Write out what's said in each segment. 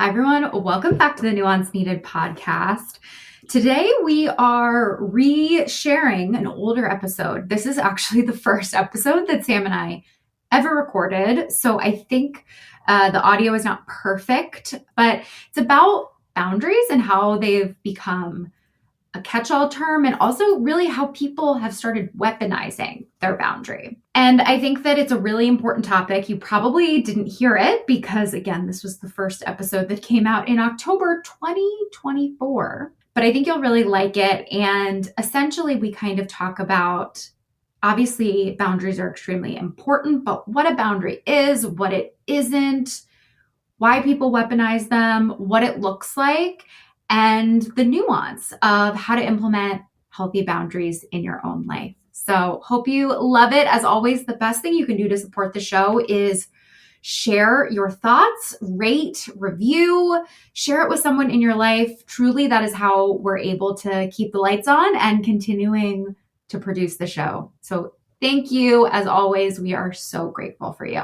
Hi, everyone. Welcome back to the Nuance Needed podcast. Today, we are re-sharing an older episode. This is actually the first episode that Sam and I ever recorded. So I think the audio is not perfect, but it's about boundaries and how they've become a catch-all term, and also really how people have started weaponizing their boundary. And I think that it's a really important topic. You probably didn't hear it because, again, this was the first episode that came out in October 2024. But I think you'll really like it. And essentially, we kind of talk about, obviously, boundaries are extremely important, but what a boundary is, what it isn't, why people weaponize them, what it looks like, and the nuance of how to implement healthy boundaries in your own life. So hope you love it. As always, the best thing you can do to support the show is share your thoughts, rate, review, share it with someone in your life. Truly, that is how we're able to keep the lights on and continuing to produce the show. So thank you. As always, we are so grateful for you.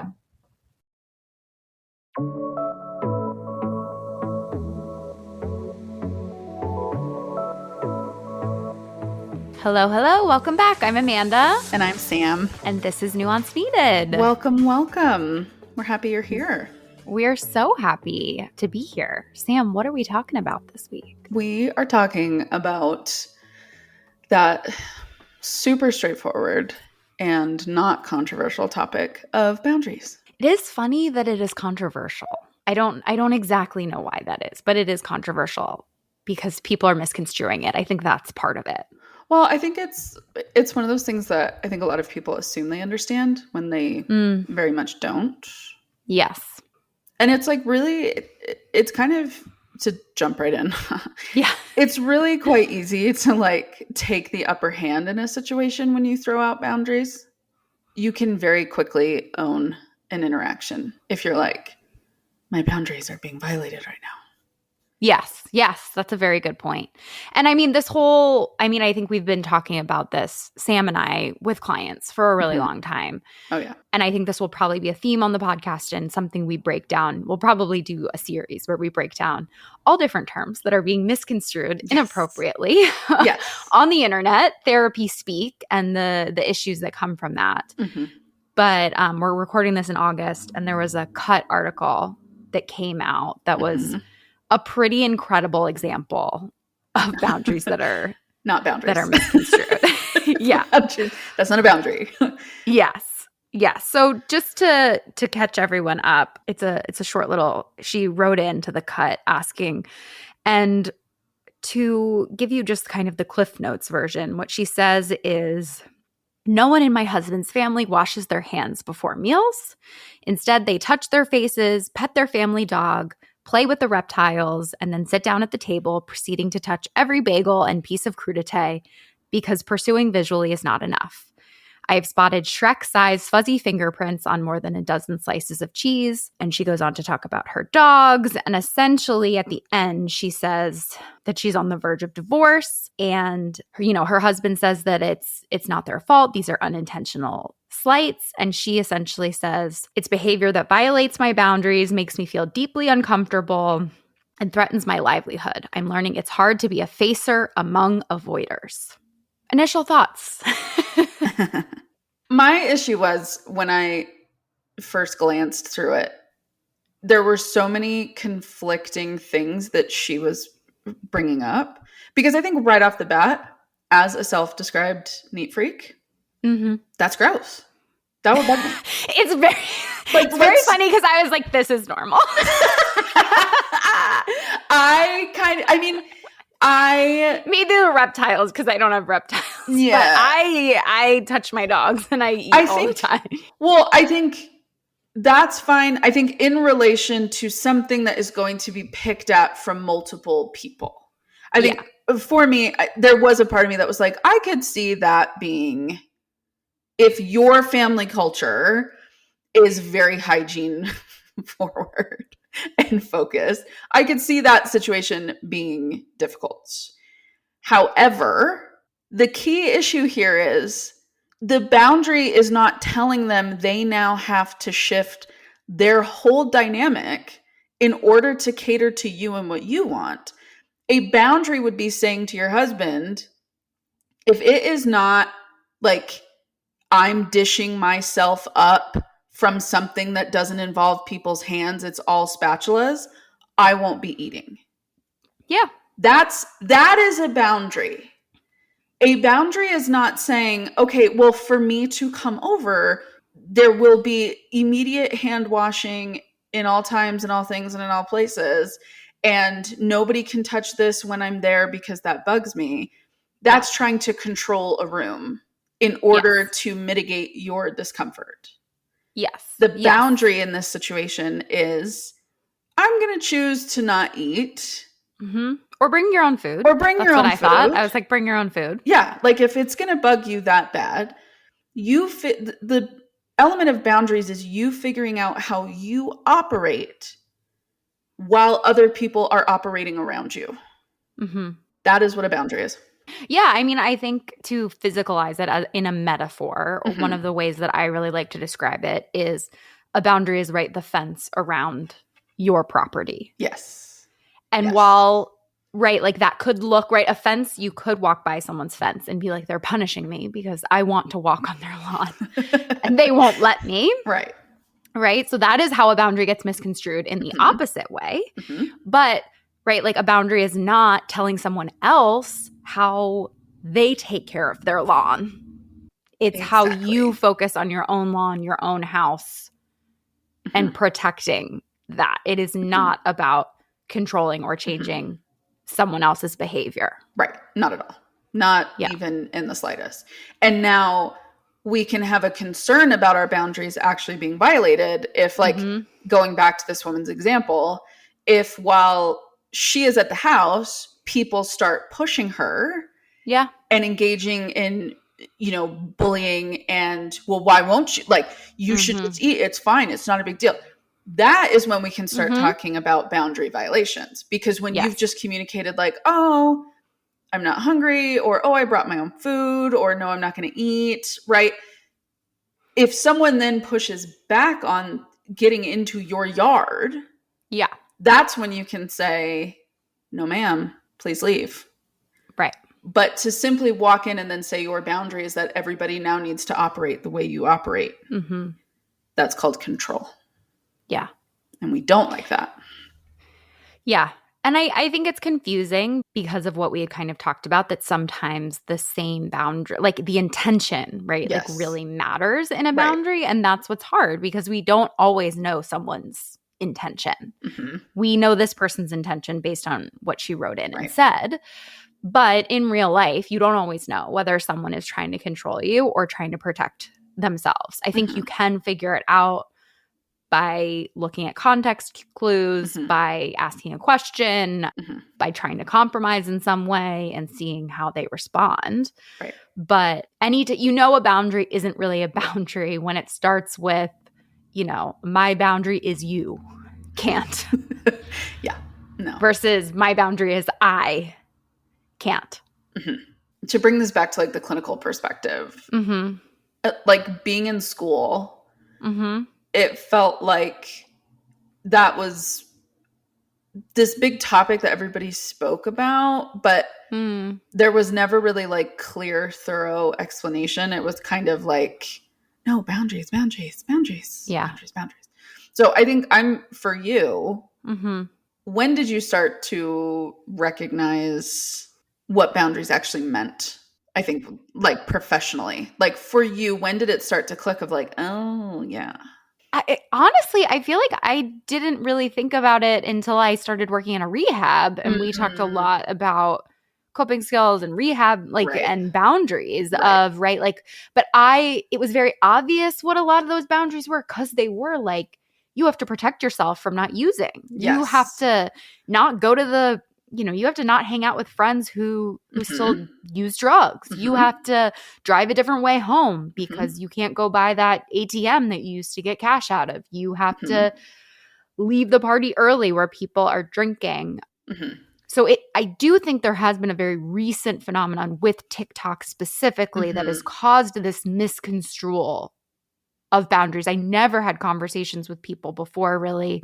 Hello, hello. Welcome back. I'm Amanda. And I'm Sam. And this is Nuance Needed. Welcome, welcome. We're happy you're here. We are so happy to be here. Sam, what are we talking about this week? We are talking about that super straightforward and not controversial topic of boundaries. It is funny that it is controversial. I don't exactly know why that is, but it is controversial because people are misconstruing it. I think that's part of it. Well, I think it's one of those things that I think a lot of people assume they understand when they very much don't. Yes. And it's like really, it's kind of, to jump right in. Yeah. It's really quite easy to like take the upper hand in a situation when you throw out boundaries. You can very quickly own an interaction if you're like, my boundaries are being violated right now. Yes, that's a very good point. And I mean, I think we've been talking about this, Sam and I, with clients for a really long time. Oh, yeah. And I think this will probably be a theme on the podcast and something we break down. We'll probably do a series where we break down all different terms that are being misconstrued inappropriately on the internet, therapy speak, and the issues that come from that. Mm-hmm. But we're recording this in August, and there was a Cut article that came out that was a pretty incredible example of boundaries that are not boundaries that are misconstrued. Yeah, that's not a boundary. Yes. So just to catch everyone up, it's a short little. She wrote into the Cut asking, and to give you just kind of the Cliff Notes version, what she says is, no one in my husband's family washes their hands before meals. Instead, they touch their faces, pet their family dog, play with the reptiles, and then sit down at the table, proceeding to touch every bagel and piece of crudité because pursuing visually is not enough. I have spotted Shrek-sized fuzzy fingerprints on more than a dozen slices of cheese. And she goes on to talk about her dogs. And essentially at the end, she says that she's on the verge of divorce. And, her husband says that it's not their fault. These are unintentional slights. And she essentially says, it's behavior that violates my boundaries, makes me feel deeply uncomfortable, and threatens my livelihood. I'm learning it's hard to be a facer among avoiders. Initial thoughts. My issue was when I first glanced through it, there were so many conflicting things that she was bringing up. Because I think right off the bat, as a self-described neat freak, that's gross. That would bug me. It's very funny because I was like, this is normal. Maybe the reptiles because I don't have reptiles. Yeah, but I touch my dogs and I eat all the time. Well, I think that's fine. I think in relation to something that is going to be picked at from multiple people. I think for me, there was a part of me that was like, I could see that being if your family culture is very hygiene forward and focused, I could see that situation being difficult. However, the key issue here is the boundary is not telling them they now have to shift their whole dynamic in order to cater to you and what you want. A boundary would be saying to your husband, if it is not like I'm dishing myself up from something that doesn't involve people's hands, it's all spatulas, I won't be eating. Yeah. That is a boundary. A boundary is not saying, okay, well, for me to come over, there will be immediate hand washing in all times and all things and in all places, and nobody can touch this when I'm there because that bugs me. That's trying to control a room in order to mitigate your discomfort. Yes. The boundary in this situation is, I'm going to choose to not eat. Mm-hmm. Or bring your own food. Or bring your own food. That's what I thought. I was like, bring your own food. Yeah. Like if it's going to bug you that bad, the element of boundaries is you figuring out how you operate while other people are operating around you. Mm-hmm. That is what a boundary is. Yeah. I mean, I think to physicalize it in a metaphor, one of the ways that I really like to describe it is a boundary is the fence around your property. Yes. And while, like that could look, a fence, you could walk by someone's fence and be like, they're punishing me because I want to walk on their lawn and they won't let me. Right. Right. So that is how a boundary gets misconstrued in the opposite way. But, like a boundary is not telling someone else how they take care of their lawn. It's how you focus on your own lawn, your own house, and protecting that. It is not about controlling or changing someone else's behavior. Right. Not at all. Not even in the slightest. And now we can have a concern about our boundaries actually being violated if, like, going back to this woman's example, if while she is at the house, people start pushing her and engaging in, bullying and, well, why won't you? Like, you should just eat. It's fine. It's not a big deal. That is when we can start talking about boundary violations, because when you've just communicated like, oh, I'm not hungry, or, oh, I brought my own food, or no, I'm not going to eat, right? If someone then pushes back on getting into your yard, that's when you can say, no, ma'am, please leave. Right. But to simply walk in and then say your boundary is that everybody now needs to operate the way you operate, that's called control. Yeah. And we don't like that. Yeah. And I think it's confusing because of what we had kind of talked about, that sometimes the same boundary, like the intention, right? Like really matters in a boundary. And that's what's hard, because we don't always know someone's intention. We know this person's intention based on what she wrote in and said. But in real life, you don't always know whether someone is trying to control you or trying to protect themselves. I think you can figure it out by looking at context clues, by asking a question, by trying to compromise in some way and seeing how they respond. Right. But a boundary isn't really a boundary when it starts with, my boundary is you can't. No. Versus my boundary is I can't. To bring this back to like the clinical perspective, like being in school, it felt like that was this big topic that everybody spoke about, but there was never really like clear, thorough explanation. It was kind of like, no, boundaries. Yeah. Boundaries. So I think for you, when did you start to recognize what boundaries actually meant? I think like professionally, like for you, when did it start to click of like, oh yeah. Honestly, I feel like I didn't really think about it until I started working in a rehab, and we talked a lot about coping skills and rehab, and boundaries of, but it was very obvious what a lot of those boundaries were, because they were like, you have to protect yourself from not using. You have to not go to you have to not hang out with friends who still use drugs. You have to drive a different way home because you can't go by that ATM that you used to get cash out of. You have to leave the party early where people are drinking. So I do think there has been a very recent phenomenon with TikTok specifically that has caused this misconstrual of boundaries. I never had conversations with people before really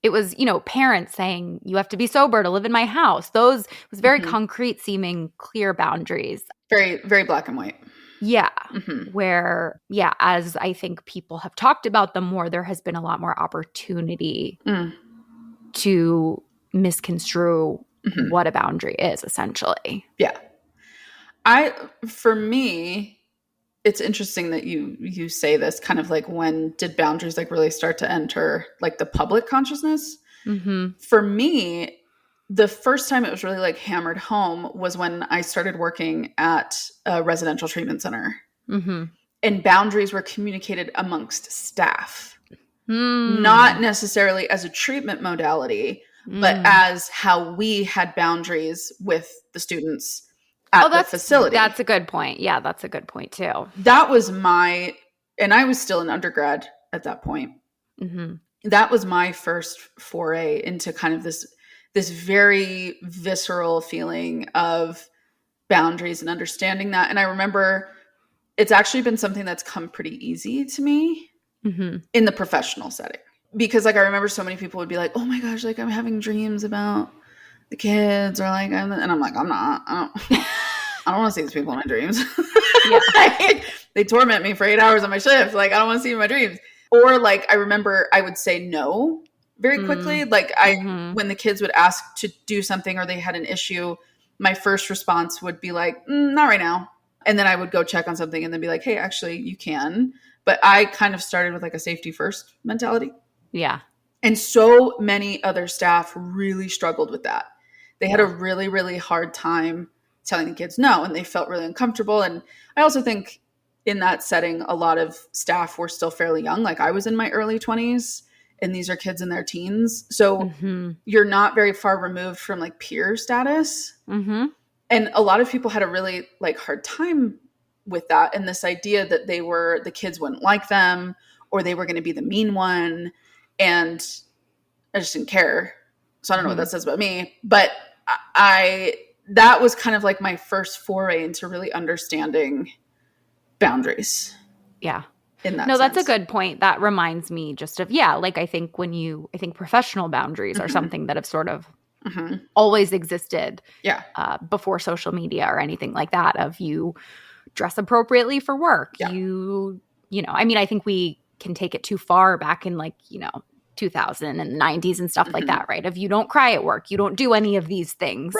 it was, parents saying, you have to be sober to live in my house. Those was very concrete seeming, clear boundaries. Very, very black and white. Yeah. Where, as I think people have talked about them more, there has been a lot more opportunity to misconstrue what a boundary is, essentially. Yeah. For me, it's interesting that you say this, kind of like, when did boundaries like really start to enter like the public consciousness? For me, the first time it was really like hammered home was when I started working at a residential treatment center, and boundaries were communicated amongst staff, not necessarily as a treatment modality, but as how we had boundaries with the students at the facility. That's a good point. Yeah, that's a good point too. That was and I was still an undergrad at that point. That was my first foray into kind of this very visceral feeling of boundaries and understanding that. And I remember it's actually been something that's come pretty easy to me in the professional setting. Because like, I remember so many people would be like, oh my gosh, like I'm having dreams about the kids, or like, and I'm like, I'm not, I don't want to see these people in my dreams. Like, they torment me for 8 hours on my shift. Like, I don't want to see them in my dreams. Or like, I remember I would say no very quickly. Like when the kids would ask to do something or they had an issue, my first response would be like, not right now. And then I would go check on something and then be like, hey, actually you can. But I kind of started with like a safety first mentality. Yeah. And so many other staff really struggled with that. They had a really, really hard time telling the kids no, and they felt really uncomfortable. And I also think in that setting, a lot of staff were still fairly young. Like, I was in my early 20s and these are kids in their teens. So you're not very far removed from like peer status. And a lot of people had a really like hard time with that. And this idea that the kids wouldn't like them, or they were going to be the mean one. And I just didn't care. So I don't know what that says about me, but that was kind of like my first foray into really understanding boundaries. Yeah. In that No, sense. that's a good point. That reminds me just of, like I think professional boundaries are something that have sort of always existed before social media or anything like that, of you dress appropriately for work. Yeah. I think we can take it too far back in 2000 and 90s and stuff like that, right? If you don't cry at work, you don't do any of these things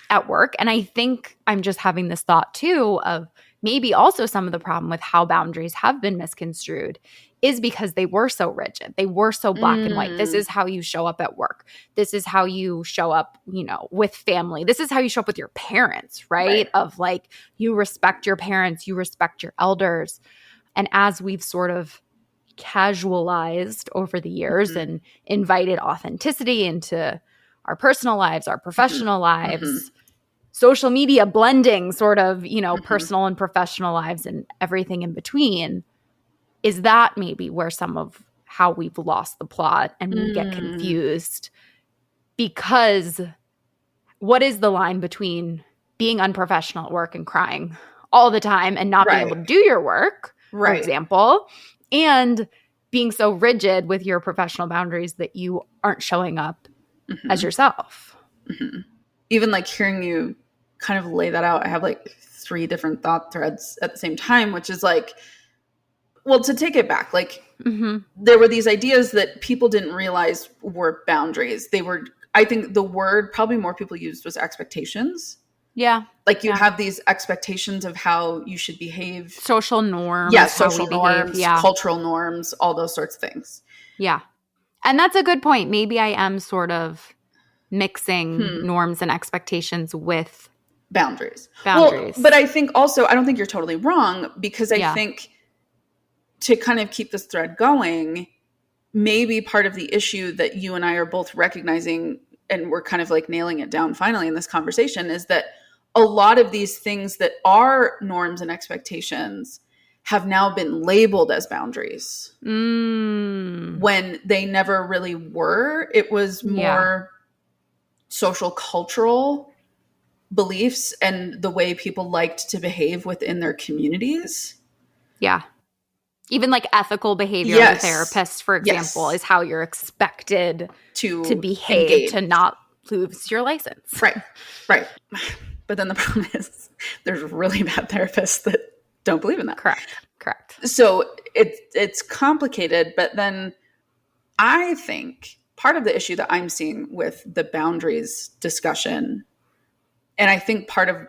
at work. And I think I'm just having this thought too of maybe also some of the problem with how boundaries have been misconstrued is because they were so rigid. They were so black and white. This is how you show up at work. This is how you show up, with family. This is how you show up with your parents, right? Of like, you respect your parents, you respect your elders. And as we've sort of casualized over the years and invited authenticity into our personal lives, our professional lives, social media blending sort of, personal and professional lives and everything in between, is that maybe where some of how we've lost the plot and we get confused? Because what is the line between being unprofessional at work and crying all the time and not being able to do your work, for example, and being so rigid with your professional boundaries that you aren't showing up as yourself? Even like hearing you kind of lay that out, I have like 3 different thought threads at the same time, which is like, well, to take it back, like there were these ideas that people didn't realize were boundaries. I think the word probably more people used was expectations. Yeah. Like you have these expectations of how you should behave. Social norms. Yeah, social norms, cultural norms, all those sorts of things. Yeah. And that's a good point. Maybe I am sort of mixing norms and expectations with boundaries. Boundaries. Well, but I think also, I don't think you're totally wrong, because I think to kind of keep this thread going, maybe part of the issue that you and I are both recognizing, and we're kind of like nailing it down finally in this conversation, is that a lot of these things that are norms and expectations have now been labeled as boundaries when they never really were. It was more social cultural beliefs and the way people liked to behave within their communities. Yeah. Even like ethical behavior as a therapist, for example, is how you're expected to behave engage. to not lose your license. Right. But then the problem is there's really bad therapists that don't believe in that. Correct. So it's complicated, but then I think part of the issue that I'm seeing with the boundaries discussion, and I think part of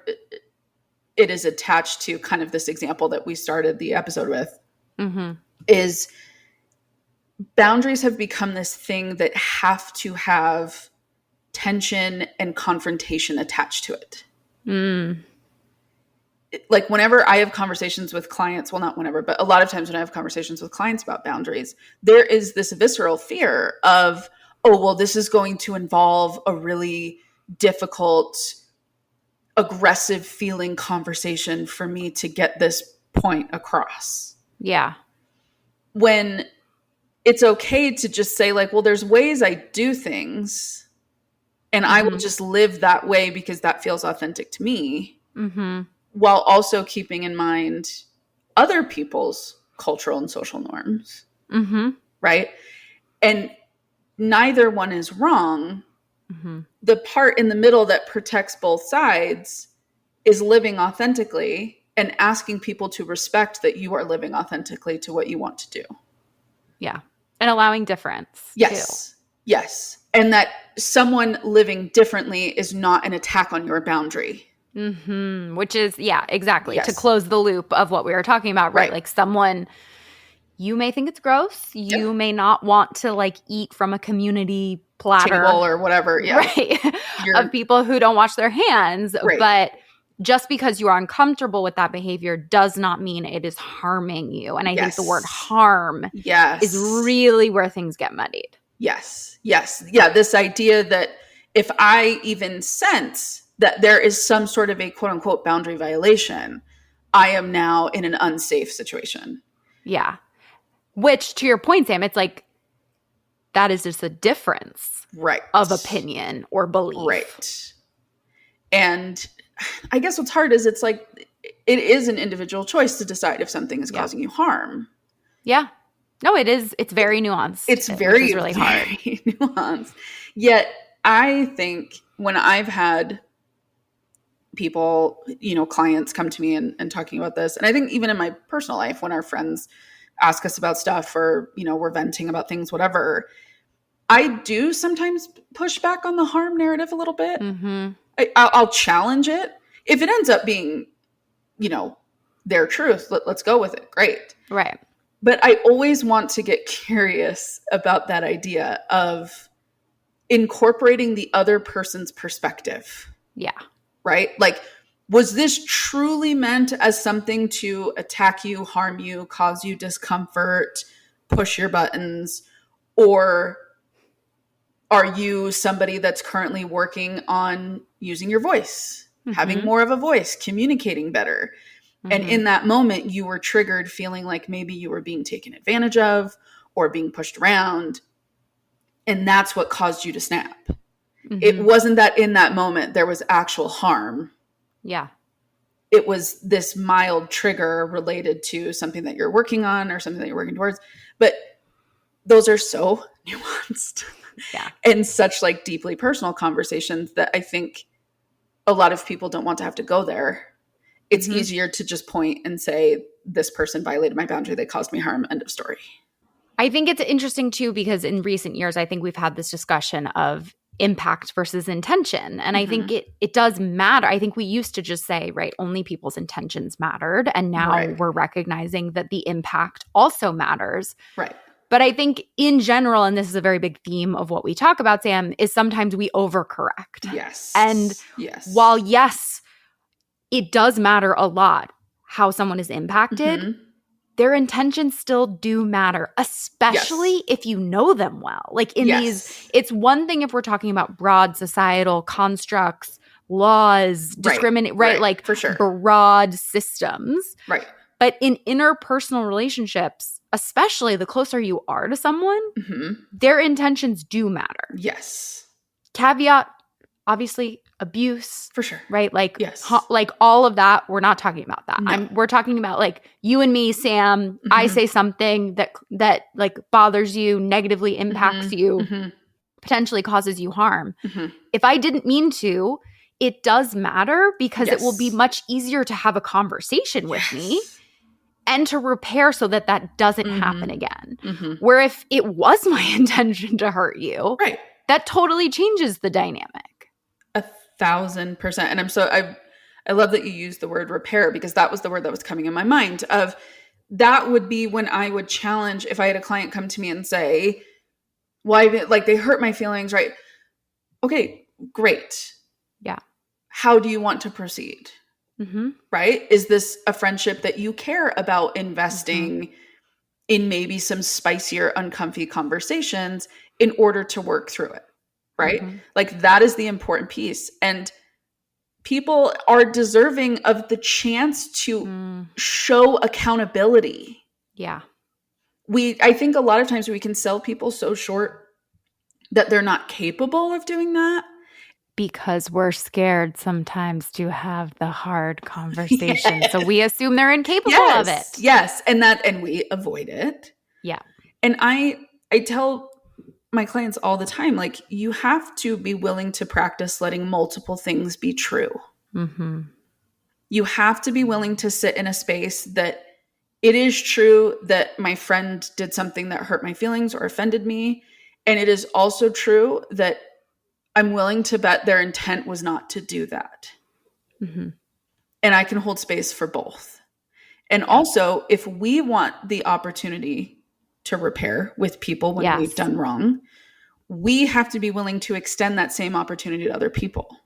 it is attached to kind of this example that we started the episode with, is boundaries have become this thing that have to have tension and confrontation attached to it. Like whenever I have conversations with clients, well, not whenever, but a lot of times when I have conversations with clients about boundaries, there is this visceral fear of, oh, well, this is going to involve a really difficult, aggressive feeling conversation for me to get this point across. Yeah. When it's okay to just say like, well, there's ways I do things and I will just live that way because that feels authentic to me, while also keeping in mind other people's cultural and social norms. Right. And neither one is wrong. The part in the middle that protects both sides is living authentically and asking people to respect that you are living authentically to what you want to do. Yeah. And allowing difference. Yes. Too. Yes. And that someone living differently is not an attack on your boundary. Which is, yeah, exactly. Yes. To close the loop of what we were talking about, right? Like someone, you may think it's gross. You may not want to like eat from a community platter table or whatever. Yeah. Right. Of people who don't wash their hands. Right. But just because you are uncomfortable with that behavior does not mean it is harming you. And I think the word harm is really where things get muddied. Yes. Yeah. This idea that if I even sense that there is some sort of a quote unquote boundary violation, I am now in an unsafe situation. Yeah. Which, to your point, Sam, it's like that is just a difference of opinion or belief. Right. And I guess what's hard is it's like it is an individual choice to decide if something is causing you harm. Yeah. No, it is. It's very nuanced. It's very, really hard. Nuanced. Yet I think when I've had people, clients come to me and talking about this, and I think even in my personal life, when our friends ask us about stuff or, we're venting about things, whatever, I do sometimes push back on the harm narrative a little bit. I'll challenge it. If it ends up being, their truth, let's go with it. Great. Right. But I always want to get curious about that idea of incorporating the other person's perspective. Yeah. Right? Like, was this truly meant as something to attack you, harm you, cause you discomfort, push your buttons? Or are you somebody that's currently working on using your voice, having more of a voice, communicating better? And in that moment, you were triggered feeling like maybe you were being taken advantage of or being pushed around. And that's what caused you to snap. It wasn't that in that moment there was actual harm. Yeah. It was this mild trigger related to something that you're working on or something that you're working towards. But those are so nuanced and such like deeply personal conversations that I think a lot of people don't want to have to go there. It's easier to just point and say, this person violated my boundary. They caused me harm. End of story. I think it's interesting too, because in recent years, I think we've had this discussion of impact versus intention. And I think it does matter. I think we used to just say, right, only people's intentions mattered. And now we're recognizing that the impact also matters. Right. But I think in general, and this is a very big theme of what we talk about, Sam, is sometimes we overcorrect. Yes. And while it does matter a lot how someone is impacted, their intentions still do matter, especially if you know them well. Like in these, it's one thing if we're talking about broad societal constructs, laws, discriminate, like for sure. Broad systems. Right. But in interpersonal relationships, especially the closer you are to someone, their intentions do matter. Yes. Caveat, obviously abuse. For sure. Right? Like, yes. Like all of that. We're not talking about that. No. We're talking about like you and me, Sam. Mm-hmm. I say something that like bothers you, negatively impacts mm-hmm. you, mm-hmm. potentially causes you harm. Mm-hmm. If I didn't mean to, it does matter because yes. it will be much easier to have a conversation with yes. me and to repair so that that doesn't mm-hmm. happen again. Mm-hmm. Where if it was my intention to hurt you, right, that totally changes the dynamic. 1,000%. And I love that you used the word repair, because that was the word that was coming in my mind. Of that would be when I would challenge, if I had a client come to me and say, why, like they hurt my feelings, right? Okay, great. Yeah. How do you want to proceed? Mm-hmm. Right? Is this a friendship that you care about investing mm-hmm. in maybe some spicier, uncomfy conversations in order to work through it? Right? Mm-hmm. Like that is the important piece. And people are deserving of the chance to show accountability. Yeah. I think a lot of times we can sell people so short that they're not capable of doing that. Because we're scared sometimes to have the hard conversation. Yes. So we assume they're incapable of it. Yes. And we avoid it. Yeah. And I tell my clients all the time, like, you have to be willing to practice letting multiple things be true. Mm-hmm. You have to be willing to sit in a space that it is true that my friend did something that hurt my feelings or offended me. And it is also true that I'm willing to bet their intent was not to do that. Mm-hmm. And I can hold space for both. And also, if we want the opportunity to repair with people when we've done wrong, we have to be willing to extend that same opportunity to other people.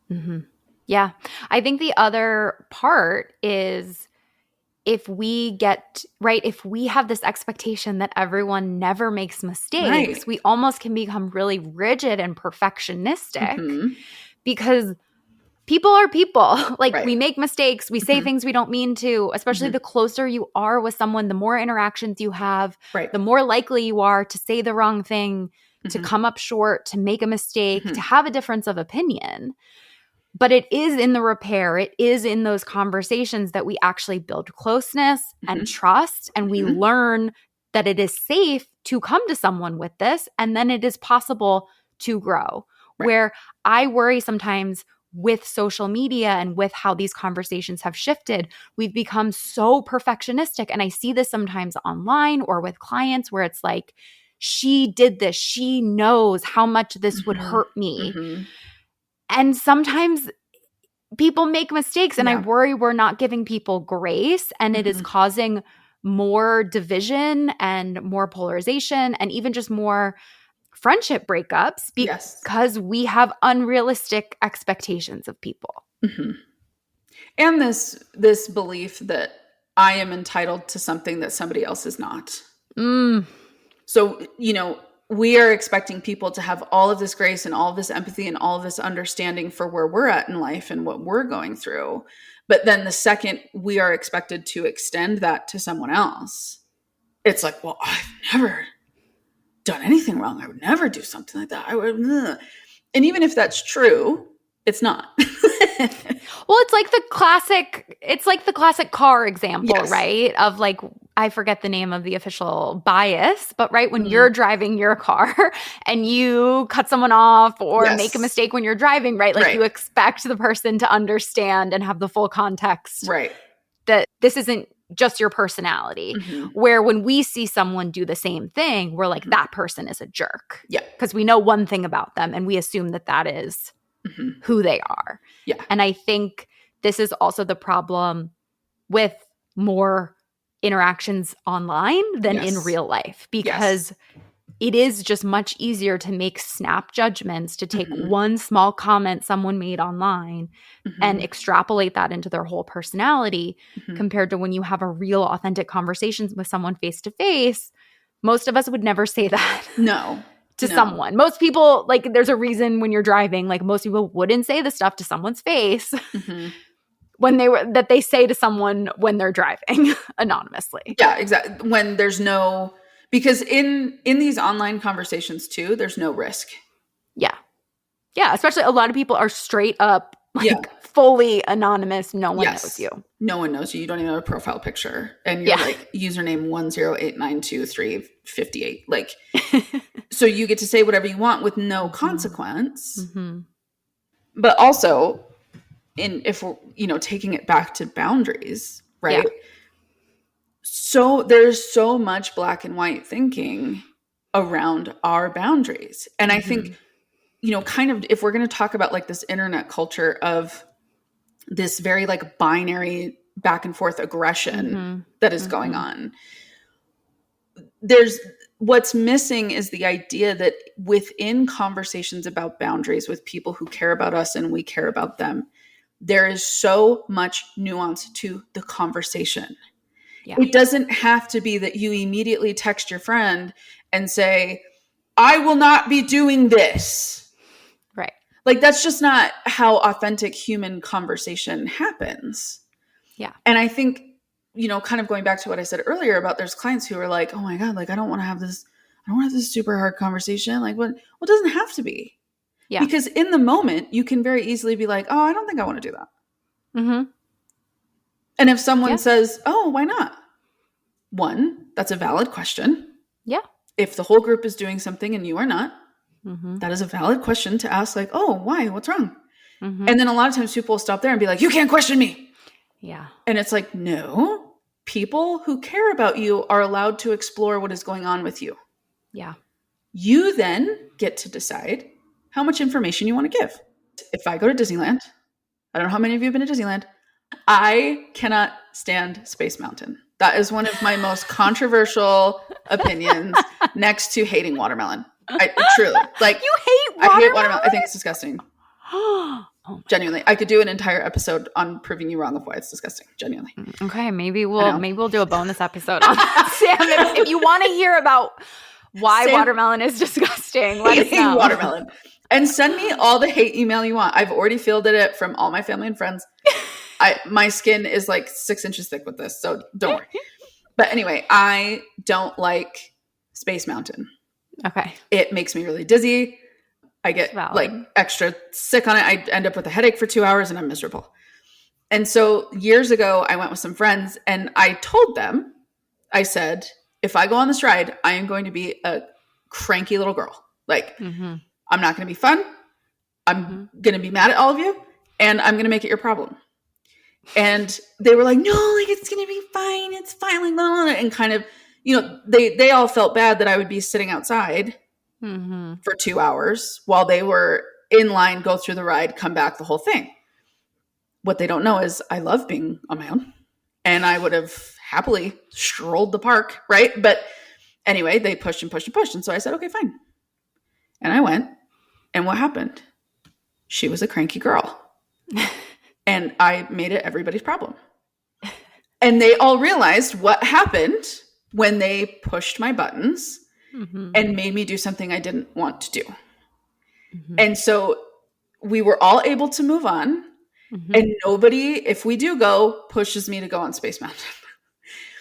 Mm-hmm. Yeah. I think the other part is if we have this expectation that everyone never makes mistakes, we almost can become really rigid and perfectionistic because people are people. Like we make mistakes, we say things we don't mean to, especially the closer you are with someone, the more interactions you have, the more likely you are to say the wrong thing, to come up short, to make a mistake, to have a difference of opinion. But it is in the repair, it is in those conversations that we actually build closeness and trust, and we learn that it is safe to come to someone with this, and then it is possible to grow. Where I worry sometimes with social media and with how these conversations have shifted, we've become so perfectionistic. And I see this sometimes online or with clients where it's like, she did this, she knows how much this would hurt me. And sometimes people make mistakes, and I worry we're not giving people grace, and it is causing more division and more polarization and even just more friendship breakups because we have unrealistic expectations of people. And this belief that I am entitled to something that somebody else is not. So, we are expecting people to have all of this grace and all of this empathy and all of this understanding for where we're at in life and what we're going through. But then the second we are expected to extend that to someone else, it's like, well, I've never done anything wrong. I would never do something like that. And even if that's true, it's not. Well, it's like the classic car example, right? Of like, I forget the name of the official bias, but when you're driving your car and you cut someone off or make a mistake when you're driving, right? Like you expect the person to understand and have the full context. Right. That this isn't just your personality. Where when we see someone do the same thing, we're like, that person is a jerk. Yeah. Because we know one thing about them and we assume that is who they are. Yeah. And I think this is also the problem with more interactions online than in real life, because it is just much easier to make snap judgments, to take one small comment someone made online and extrapolate that into their whole personality, compared to when you have a real authentic conversation with someone face to face. Most of us would never say that. No. To someone. Most people, like, there's a reason when you're driving, like most people wouldn't say the stuff to someone's face that they say to someone when they're driving anonymously. Yeah, exactly. When there's because in these online conversations too, there's no risk. Yeah. Yeah, especially a lot of people are straight up fully anonymous. No one knows you. No one knows you. You don't even have a profile picture. And you're like username 108923558. Like, so you get to say whatever you want with no consequence. Mm-hmm. But also, if we're, taking it back to boundaries, right? Yeah. So there's so much black and white thinking around our boundaries. And I think, kind of, if we're going to talk about like this internet culture of this very like binary back and forth aggression that is going on, what's missing is the idea that within conversations about boundaries with people who care about us and we care about them, there is so much nuance to the conversation. Yeah. It doesn't have to be that you immediately text your friend and say, I will not be doing this. Right. Like, that's just not how authentic human conversation happens. Yeah. And I think, kind of going back to what I said earlier about there's clients who are like, oh my God, like, I don't want to have this super hard conversation. Like, what? Well, it doesn't have to be. Yeah. Because in the moment, you can very easily be like, oh, I don't think I want to do that. Mm-hmm. And if someone says, oh, why not? One, that's a valid question. Yeah. If the whole group is doing something and you are not, that is a valid question to ask, like, oh, why? What's wrong? Mm-hmm. And then a lot of times people will stop there and be like, you can't question me. Yeah. And it's like, no, people who care about you are allowed to explore what is going on with you. Yeah. You then get to decide how much information you want to give. If I go to Disneyland, I don't know how many of you have been to Disneyland, I cannot stand Space Mountain. That is one of my most controversial opinions next to hating watermelon. I truly, like, you hate watermelon? I hate watermelon. I think it's disgusting. Genuinely. I could do an entire episode on proving you wrong of why it's disgusting. Genuinely. Okay. Maybe we'll do a bonus episode on Sam. If you want to hear about why watermelon is disgusting, let us know. Watermelon. And send me all the hate email you want. I've already fielded it from all my family and friends. My skin is like 6 inches thick with this, so don't worry. But anyway, I don't like Space Mountain. Okay. It makes me really dizzy. I get like extra sick on it. I end up with a headache for 2 hours and I'm miserable. And so years ago, I went with some friends and I told them, I said, if I go on this ride, I am going to be a cranky little girl. Like, I'm not going to be fun. I'm going to be mad at all of you and I'm going to make it your problem. And they were like, no, like, it's going to be fine. It's fine. Like, blah, blah, blah. And kind of, they all felt bad that I would be sitting outside for 2 hours while they were in line, go through the ride, come back, the whole thing. What they don't know is I love being on my own and I would have happily strolled the park. Right. But anyway, they pushed and pushed and pushed. And so I said, okay, fine. And I went. And what happened? She was a cranky girl. And I made it everybody's problem. And they all realized what happened when they pushed my buttons and made me do something I didn't want to do. And so we were all able to move on. And nobody, if we do go, pushes me to go on Space Mountain.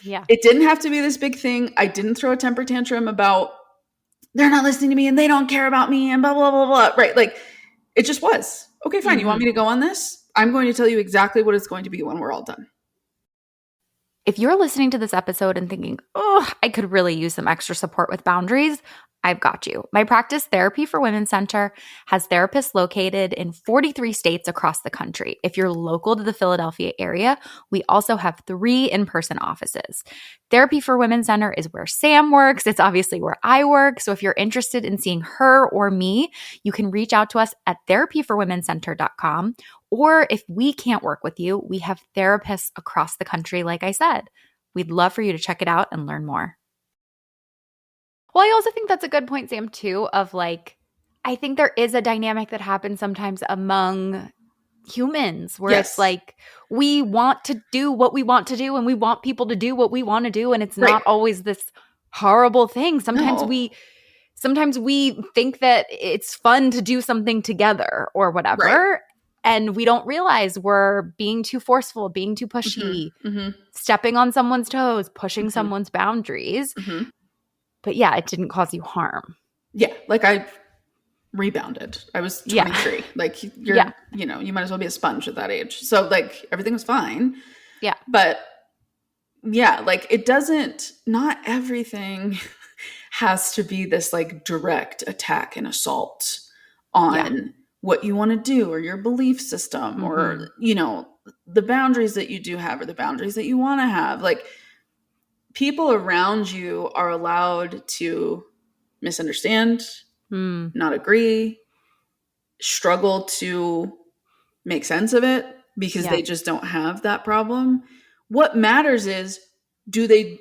Yeah. It didn't have to be this big thing. I didn't throw a temper tantrum about they're not listening to me and they don't care about me and blah, blah, blah, blah. Right. Like, it just was. Okay, fine. You want me to go on this? I'm going to tell you exactly what it's going to be when we're all done. If you're listening to this episode and thinking, oh, I could really use some extra support with boundaries, I've got you. My practice, Therapy for Women Center, has therapists located in 43 states across the country. If you're local to the Philadelphia area, we also have 3 in-person offices. Therapy for Women Center is where Sam works. It's obviously where I work. So if you're interested in seeing her or me, you can reach out to us at therapyforwomencenter.com. Or if we can't work with you, we have therapists across the country, like I said. We'd love for you to check it out and learn more. Well, I also think that's a good point, Sam, too, of like, I think there is a dynamic that happens sometimes among humans where it's like, we want to do what we want to do and we want people to do what we want to do. And it's not always this horrible thing. Sometimes we think that it's fun to do something together or whatever. Right. And we don't realize we're being too forceful, being too pushy, stepping on someone's toes, pushing someone's boundaries. But yeah, it didn't cause you harm. Yeah. Like rebounded. I was Yeah. 23. Like you're, Yeah. you know, you might as well be a sponge at that age. So like everything was fine. Yeah. But yeah, like it doesn't, not everything has to be this like direct attack and assault on what you want to do or your belief system or, you know, the boundaries that you do have or the boundaries that you want to have. Like people around you are allowed to misunderstand, not agree, struggle to make sense of it because they just don't have that problem. What matters is, do they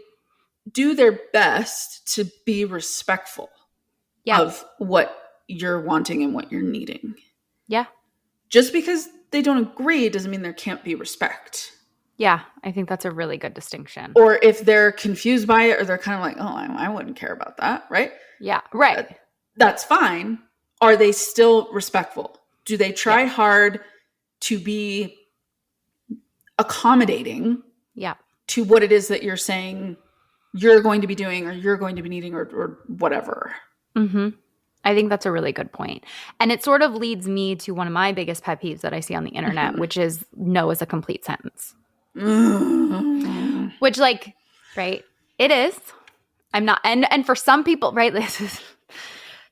do their best to be respectful of what you're wanting and what you're needing? Yeah. Just because they don't agree doesn't mean there can't be respect. Yeah, I think that's a really good distinction. Or if they're confused by it or they're kind of like, oh, I wouldn't care about that, right? Yeah, right. That's fine. Are they still respectful? Do they try hard to be accommodating to what it is that you're saying you're going to be doing or you're going to be needing or whatever? I think that's a really good point. And it sort of leads me to one of my biggest pet peeves that I see on the internet, which is no is a complete sentence. Which, like, right, it is. I'm not, and for some people, right, this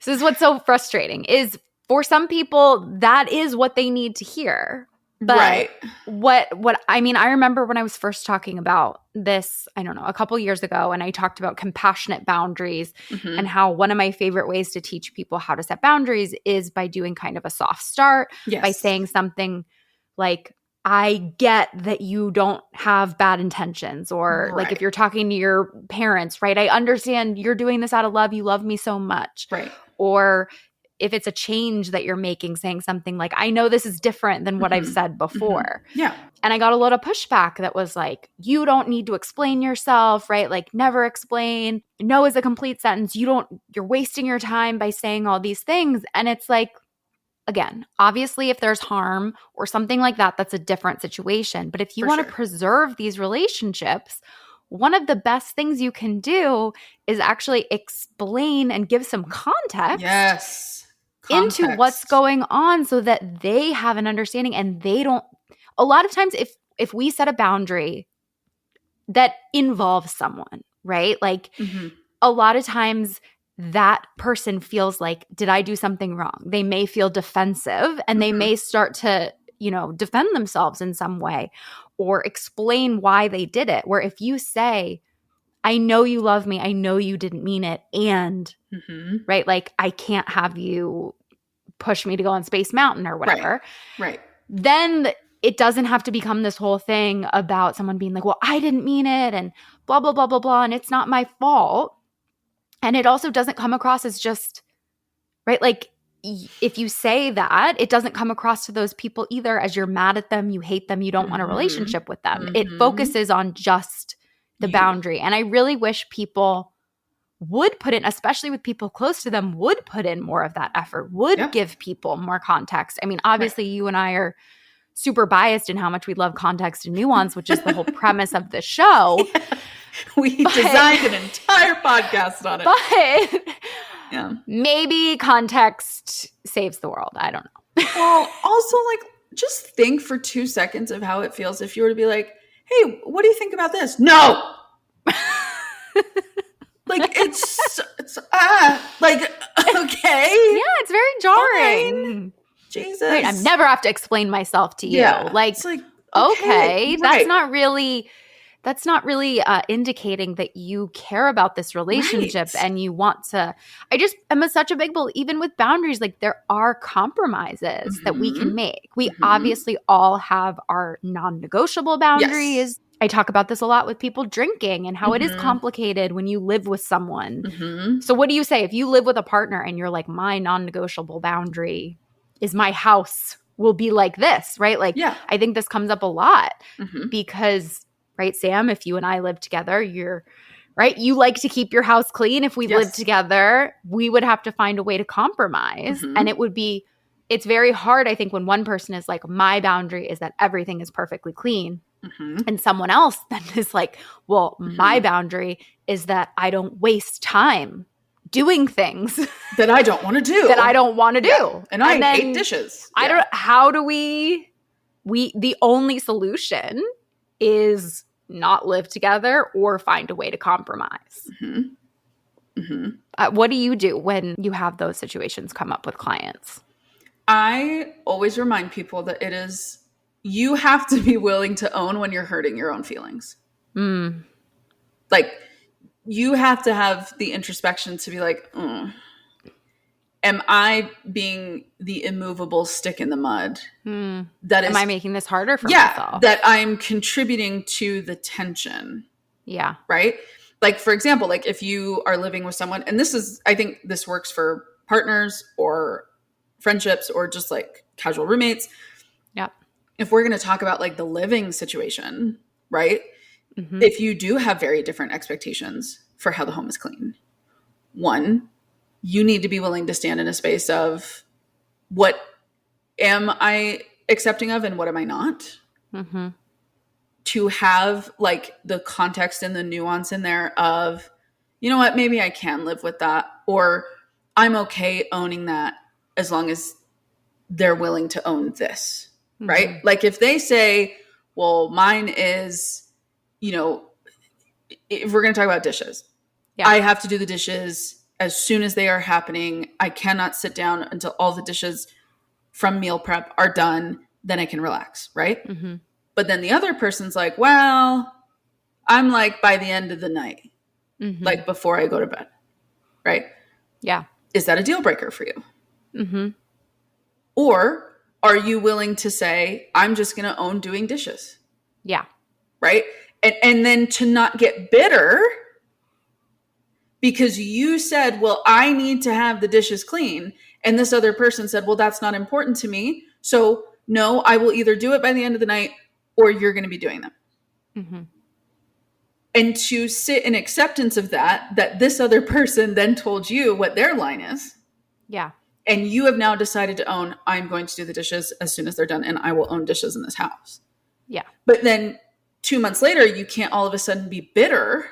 is what's so frustrating, is for some people, that is what they need to hear. But what I mean, I remember when I was first talking about this, I don't know, a couple years ago, and I talked about compassionate boundaries and how one of my favorite ways to teach people how to set boundaries is by doing kind of a soft start, by saying something like, I get that you don't have bad intentions, or like if you're talking to your parents, right? I understand you're doing this out of love. You love me so much. Right. Or if it's a change that you're making, saying something like, I know this is different than what I've said before. Yeah. And I got a lot of pushback that was like, you don't need to explain yourself, right? Like never explain. No is a complete sentence. You're wasting your time by saying all these things. And it's like, again, obviously if there's harm or something like that, that's a different situation. But if you want to preserve these relationships, one of the best things you can do is actually explain and give some context into what's going on so that they have an understanding and they don't. A lot of times if we set a boundary that involves someone, right? Like a lot of times that person feels like, did I do something wrong? They may feel defensive and they may start to, defend themselves in some way or explain why they did it. Where if you say, I know you love me, I know you didn't mean it, and right, like I can't have you push me to go on Space Mountain or whatever. Right. Then it doesn't have to become this whole thing about someone being like, well, I didn't mean it and blah, blah, blah, blah, blah, and it's not my fault. And it also doesn't come across as just, right, like if you say that, it doesn't come across to those people either as you're mad at them, you hate them, you don't want a relationship with them. It focuses on just the boundary. And I really wish people would put in, especially with people close to them, would put in more of that effort, would give people more context. I mean, obviously you and I are super biased in how much we love context and nuance, which is the whole premise of the show. We designed an entire podcast on it. But maybe context saves the world. I don't know. Well, also, like, just think for 2 seconds of how it feels if you were to be like, hey, what do you think about this? No! Like, it's like, okay. Yeah, it's very jarring. Fine. Jesus. Right, I never have to explain myself to you. Yeah, like, it's like, okay, right. that's not really indicating that you care about this relationship and you want to. I'm such a big believer, even with boundaries, like there are compromises that we can make. We obviously all have our non-negotiable boundaries. Yes. I talk about this a lot with people drinking and how it is complicated when you live with someone. So what do you say if you live with a partner and you're like, my non-negotiable boundary is my house will be like this, right? Like, I think this comes up a lot because, right, Sam, if you and I live together, you're right. You like to keep your house clean. If we lived together, we would have to find a way to compromise. And it's very hard, I think, when one person is like, my boundary is that everything is perfectly clean. And someone else then is like, well, my boundary is that I don't waste time doing things that I don't want to do. that I don't want to do. Yeah. And I hate dishes. How do we the only solution is not live together or find a way to compromise. Mm-hmm. Mm-hmm. What do you do when you have those situations come up with clients? I always remind people that you have to be willing to own when you're hurting your own feelings. Like, you have to have the introspection to be like, am I being the immovable stick in the mud? Am I making this harder for myself? That I'm contributing to the tension. Yeah. Right? Like, for example, like if you are living with someone, and I think this works for partners or friendships or just like casual roommates. Yep. If we're going to talk about like the living situation, right? Mm-hmm. If you do have very different expectations for how the home is clean, one, you need to be willing to stand in a space of what am I accepting of and what am I not? Mm-hmm. To have like the context and the nuance in there of, you know what, maybe I can live with that, or I'm okay owning that as long as they're willing to own this, right? Mm-hmm. Like if they say, well, mine is, you know, if we're going to talk about dishes, I have to do the dishes as soon as they are happening. I cannot sit down until all the dishes from meal prep are done. Then I can relax, right? Mm-hmm. But then the other person's like, well, I'm like by the end of the night, like before I go to bed, right? Yeah. Is that a deal breaker for you? Mm-hmm. Or are you willing to say, I'm just going to own doing dishes? Yeah. Right? And then to not get bitter because you said, well, I need to have the dishes clean. And this other person said, well, that's not important to me. So no, I will either do it by the end of the night or you're going to be doing them. Mm-hmm. And to sit in acceptance of that this other person then told you what their line is. Yeah. And you have now decided to own, I'm going to do the dishes as soon as they're done and I will own dishes in this house. Yeah. But then 2 months later, you can't all of a sudden be bitter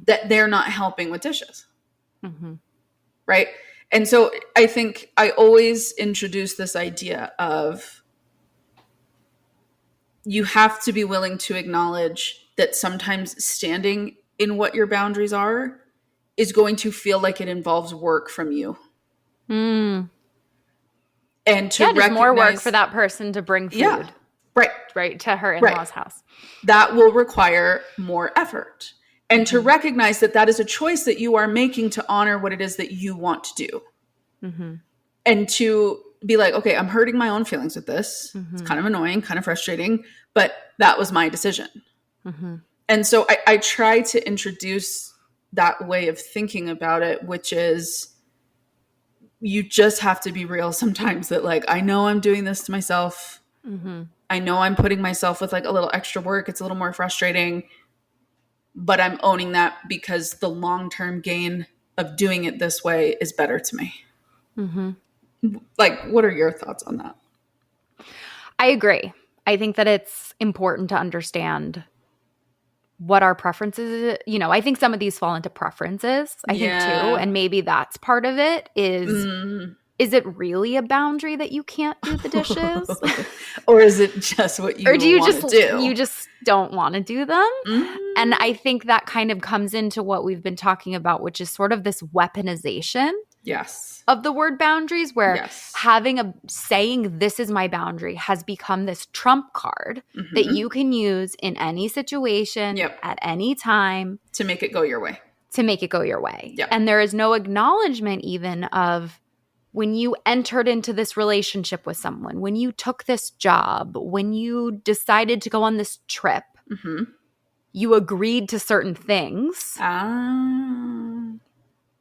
that they're not helping with dishes. Mm-hmm. Right. And so I think I always introduce this idea of you have to be willing to acknowledge that sometimes standing in what your boundaries are is going to feel like it involves work from you. And to recognize more work for that person to bring food. Right. To her in-laws' house. That will require more effort. And to recognize that is a choice that you are making to honor what it is that you want to do. Mm-hmm. And to be like, okay, I'm hurting my own feelings with this. Mm-hmm. It's kind of annoying, kind of frustrating, but that was my decision. Mm-hmm. And so I try to introduce that way of thinking about it, which is you just have to be real sometimes that like, I know I'm doing this to myself. Mm-hmm. I know I'm putting myself with like a little extra work. It's a little more frustrating, but I'm owning that because the long-term gain of doing it this way is better to me. Mm-hmm. Like, what are your thoughts on that? I agree. I think that it's important to understand what our preferences, I think some of these fall into preferences, I think too. And maybe that's part of it is it really a boundary that you can't do the dishes? Or is it just what you want to do? You just don't want to do them? Mm-hmm. And I think that kind of comes into what we've been talking about, which is sort of this weaponization. Yes. Of the word boundaries, where saying this is my boundary has become this trump card that you can use in any situation at any time. To make it go your way. Yep. And there is no acknowledgement even of when you entered into this relationship with someone, when you took this job, when you decided to go on this trip, you agreed to certain things.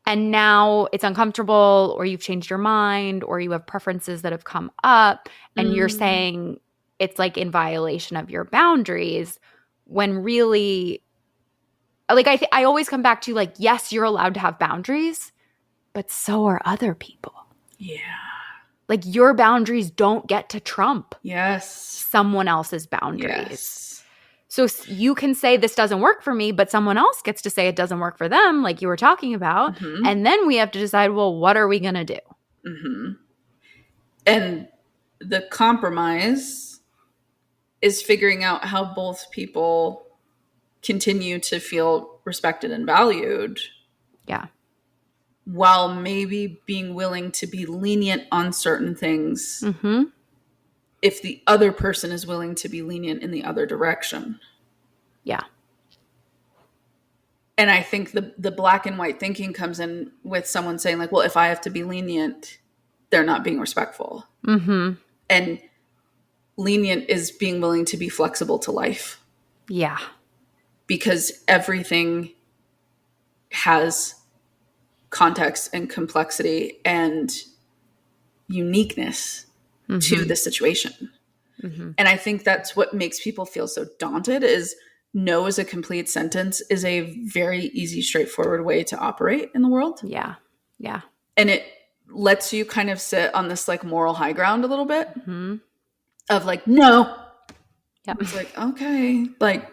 And now it's uncomfortable, or you've changed your mind, or you have preferences that have come up, and you're saying it's like in violation of your boundaries, when really, like I always come back to like, yes, you're allowed to have boundaries, but so are other people. Yeah. Like your boundaries don't get to trump someone else's boundaries. Yes. So you can say this doesn't work for me, but someone else gets to say it doesn't work for them, like you were talking about. Mm-hmm. And then we have to decide, well, what are we going to do? Mm-hmm. And the compromise is figuring out how both people continue to feel respected and valued. Yeah. While maybe being willing to be lenient on certain things Mm-hmm. if the other person is willing to be lenient in the other direction. Yeah. And I think the black and white thinking comes in with someone saying like, well, if I have to be lenient, they're not being respectful. Mm-hmm. And lenient is being willing to be flexible to life. Yeah. Because everything has context and complexity and uniqueness to the situation. Mm-hmm. And I think that's what makes people feel so daunted is no as a complete sentence is a very easy, straightforward way to operate in the world. Yeah. Yeah. And it lets you kind of sit on this like moral high ground a little bit of like, no. Yep. It's like, okay, like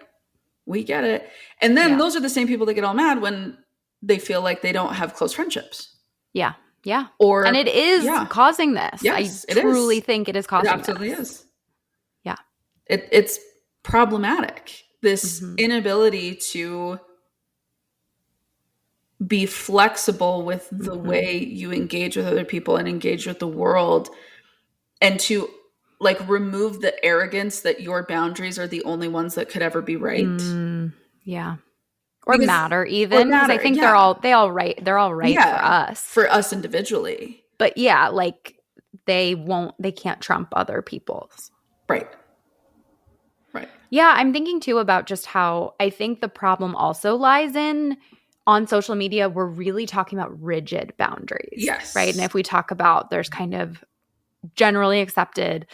we get it. And then those are the same people that get all mad when they feel like they don't have close friendships. Yeah. Yeah. And it is causing this. Yes, I truly think it is causing this. It absolutely is. Yeah. It's problematic. This inability to be flexible with the way you engage with other people and engage with the world, and to like remove the arrogance that your boundaries are the only ones that could ever be right. Yeah. Or because, matter even. Because I think they're all right for us individually. But yeah, like they can't trump other people's. Right. Yeah, I'm thinking too about just how I think the problem also lies in on social media, we're really talking about rigid boundaries. Yes. Right. And if we talk about there's kind of generally accepted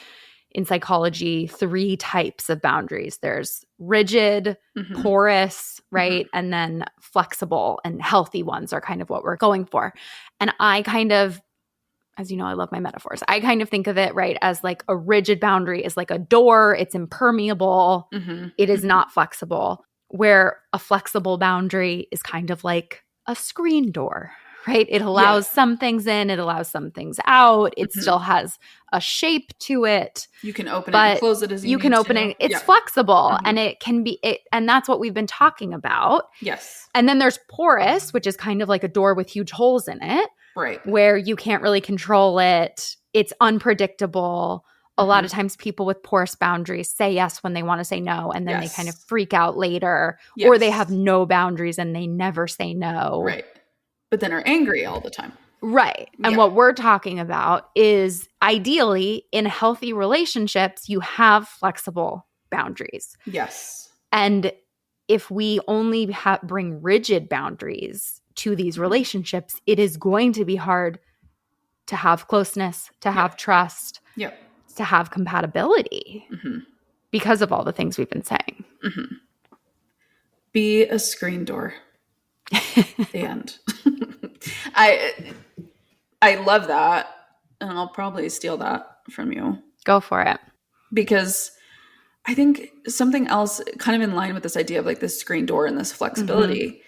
in psychology 3 types of boundaries. There's rigid, porous, right? And then flexible and healthy ones are kind of what we're going for. And I kind of, as you know, I love my metaphors. I kind of think of it, right, as like a rigid boundary is like a door. It's impermeable. It is not flexible. Where a flexible boundary is kind of like a screen door, right? It allows some things in, it allows some things out. It still has a shape to it. You can open it and close it as you can need open to. it. It's flexible and it can be it, and that's what we've been talking about. Yes. And then there's porous, which is kind of like a door with huge holes in it. Right. Where you can't really control it. It's unpredictable. A lot of times people with porous boundaries say yes when they want to say no, and then they kind of freak out later. Or they have no boundaries and they never say no. Right. But then are angry all the time. Right. And what we're talking about is ideally in healthy relationships, you have flexible boundaries. Yes. And if we only bring rigid boundaries to these relationships, it is going to be hard to have closeness, to have trust, to have compatibility because of all the things we've been saying. Be a screen door. The end. I love that, and I'll probably steal that from you. Go for it. Because I think something else kind of in line with this idea of like this screen door and this flexibility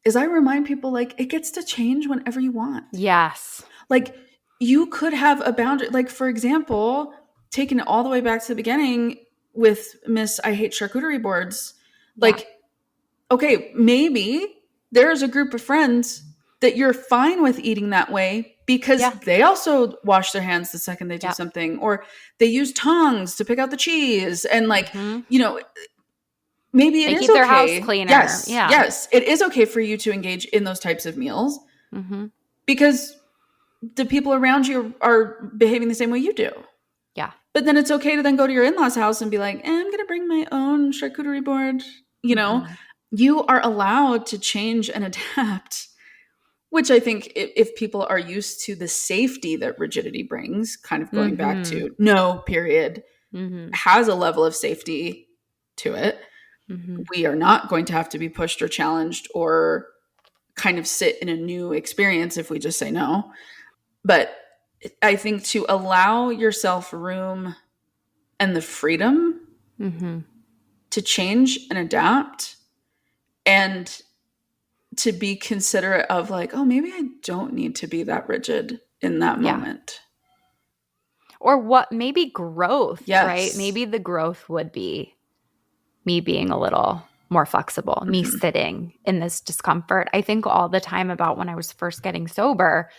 is I remind people like it gets to change whenever you want. Yes. Like you could have a boundary, like for example, taking it all the way back to the beginning with Miss I Hate Charcuterie Boards. Like, okay, maybe there's a group of friends that you're fine with eating that way because they also wash their hands the second they do something, or they use tongs to pick out the cheese. And like, you know, maybe it is keep their okay. house cleaner. Yes. Yes. It is okay for you to engage in those types of meals because the people around you are behaving the same way you do. Yeah. But then it's okay to then go to your in-laws house and be like, I'm going to bring my own charcuterie board. You know, you are allowed to change and adapt, which I think if people are used to the safety that rigidity brings, kind of going back to no period, has a level of safety to it. We are not going to have to be pushed or challenged or kind of sit in a new experience if we just say no. But I think to allow yourself room and the freedom to change and adapt and to be considerate of like, oh, maybe I don't need to be that rigid in that moment. Or what, maybe growth, Yes. right? Maybe the growth would be me being a little more flexible, me sitting in this discomfort. I think all the time about when I was first getting sober,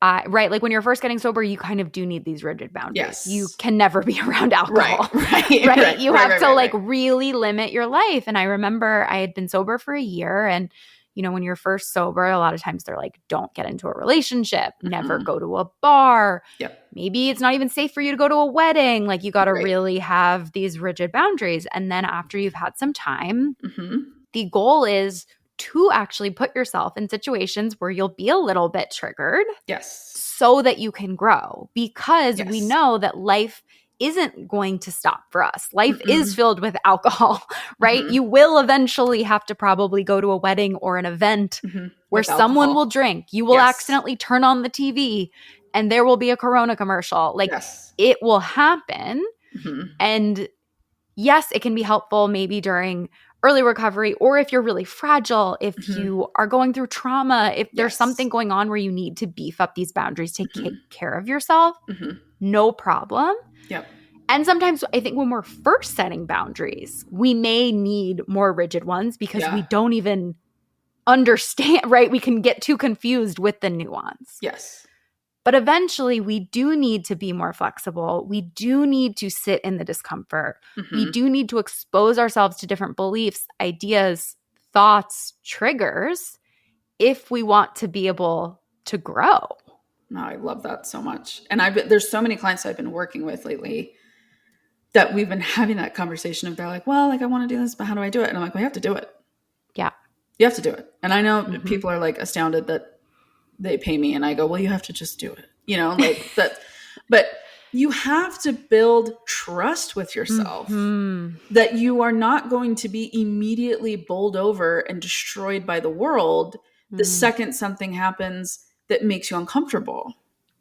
right? Like when you're first getting sober, you kind of do need these rigid boundaries. Yes. You can never be around alcohol, right? You have to like really limit your life. And I remember I had been sober for a year, and you know, when you're first sober, a lot of times they're like, don't get into a relationship, never go to a bar. Maybe it's not even safe for you to go to a wedding. Like you got to really have these rigid boundaries. And then after you've had some time, the goal is to actually put yourself in situations where you'll be a little bit triggered. So that you can grow, because we know that life isn't going to stop for us. Life is filled with alcohol, right? You will eventually have to probably go to a wedding or an event where someone will drink. You will accidentally turn on the TV and there will be a Corona commercial. Like it will happen. And yes, it can be helpful maybe during early recovery, or if you're really fragile, if you are going through trauma, if there's something going on where you need to beef up these boundaries to take care of yourself, no problem. And sometimes I think when we're first setting boundaries, we may need more rigid ones because we don't even understand, right? We can get too confused with the nuance. But eventually we do need to be more flexible. We do need to sit in the discomfort. We do need to expose ourselves to different beliefs, ideas, thoughts, triggers, if we want to be able to grow. No, I love that so much. And there's so many clients I've been working with lately that we've been having that conversation of, they're like, well, like I want to do this, but how do I do it? And I'm like, we have to do it. Yeah. You have to do it. And I know people are like astounded that they pay me, and I go, well, you have to just do it, you know, like that. But you have to build trust with yourself that you are not going to be immediately bowled over and destroyed by the world the second something happens that makes you uncomfortable.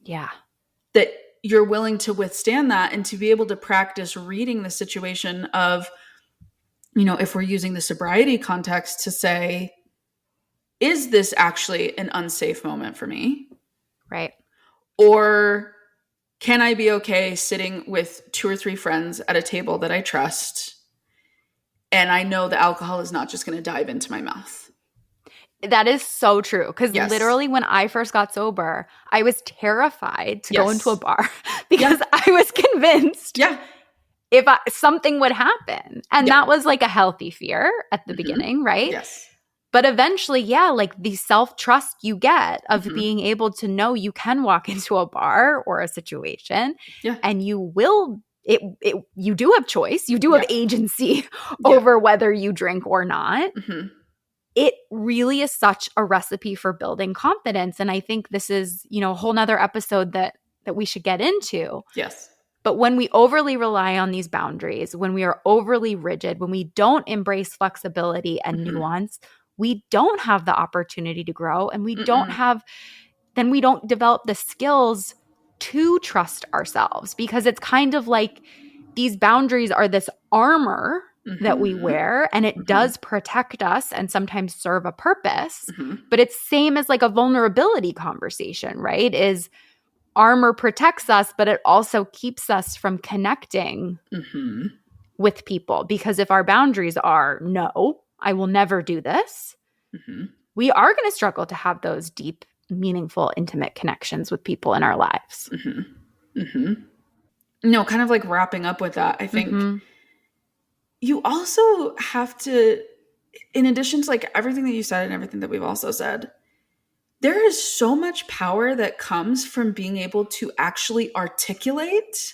That you're willing to withstand that, and to be able to practice reading the situation of, you know, if we're using the sobriety context to say, is this actually an unsafe moment for me? Right. Or can I be okay sitting with 2 or 3 friends at a table that I trust, and I know the alcohol is not just going to dive into my mouth? That is so true. Because literally when I first got sober, I was terrified to go into a bar because I was convinced if something would happen. And that was like a healthy fear at the beginning, right? But eventually, like the self-trust you get of being able to know you can walk into a bar or a situation and you will, you do have choice. You do have agency over whether you drink or not. It really is such a recipe for building confidence. And I think this is, you know, a whole nother episode that we should get into. But when we overly rely on these boundaries, when we are overly rigid, when we don't embrace flexibility and nuance, we don't have the opportunity to grow, and we don't develop the skills to trust ourselves, because it's kind of like these boundaries are this armor that we wear, and it does protect us and sometimes serve a purpose. But it's same as like a vulnerability conversation, right? Is armor protects us, but it also keeps us from connecting with people. Because if our boundaries are, no, I will never do this, we are going to struggle to have those deep, meaningful, intimate connections with people in our lives. No, kind of like wrapping up with that, I think you also have to, in addition to like everything that you said and everything that we've also said, there is so much power that comes from being able to actually articulate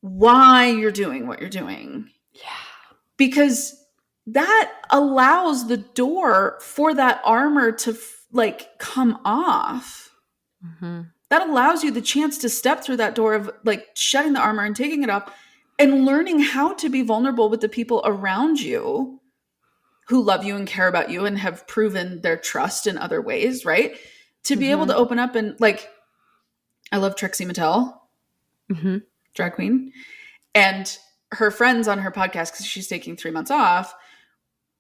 why you're doing what you're doing. Because that allows the door for that armor to like come off. That allows you the chance to step through that door of like shedding the armor and taking it off and learning how to be vulnerable with the people around you who love you and care about you and have proven their trust in other ways, right? To be able to open up and like, I love Trixie Mattel, drag queen. And her friends on her podcast, because she's taking 3 months off,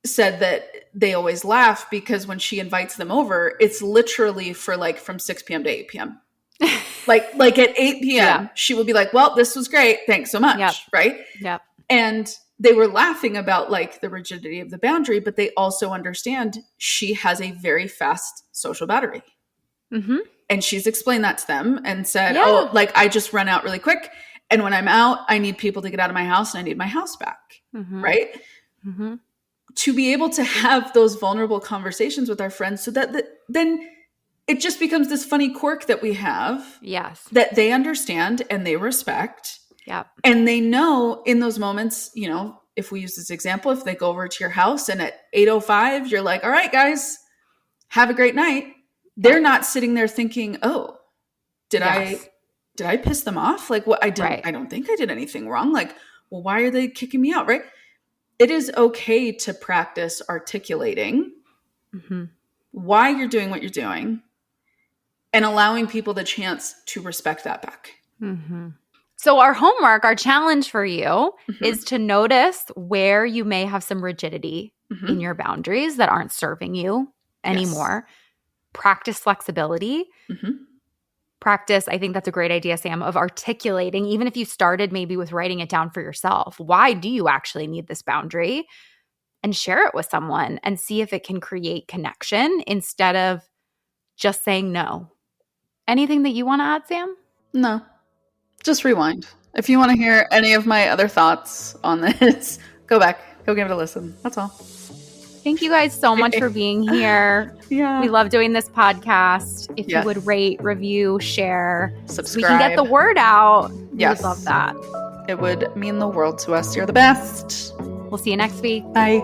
said that they always laugh because when she invites them over, it's literally for like from 6 p.m. to 8 p.m. like at 8 p.m. She will be like, well, this was great. Thanks so much. Right. Yep. And they were laughing about like the rigidity of the boundary, but they also understand she has a very fast social battery. Mm-hmm. And she's explained that to them and said, oh, like I just run out really quick. And when I'm out, I need people to get out of my house and I need my house back. Mm-hmm. Right. Mm-hmm. To be able to have those vulnerable conversations with our friends so that then it just becomes this funny quirk that we have. Yes. That they understand and they respect. Yep. And they know in those moments, you know, if we use this example, if they go over to your house and at 8:05, you're like, all right, guys, have a great night. They're not sitting there thinking, oh, did I piss them off? Like what I didn't, I don't think I did anything wrong. Like, well, why are they kicking me out? Right. It is okay to practice articulating why you're doing what you're doing and allowing people the chance to respect that back. Mm-hmm. So our homework, our challenge for you is to notice where you may have some rigidity in your boundaries that aren't serving you anymore. Yes. Practice flexibility. Practice, I think that's a great idea, Sam, of articulating, even if you started maybe with writing it down for yourself. Why do you actually need this boundary? And share it with someone and see if it can create connection instead of just saying no. Anything that you want to add, Sam? No. Just rewind. If you want to hear any of my other thoughts on this, go back. Go give it a listen. That's all. Thank you guys so much for being here. Yeah. We love doing this podcast. If you would rate, review, share, subscribe, so we can get the word out. Yes. We'd love that. It would mean the world to us. You're the best. We'll see you next week. Bye.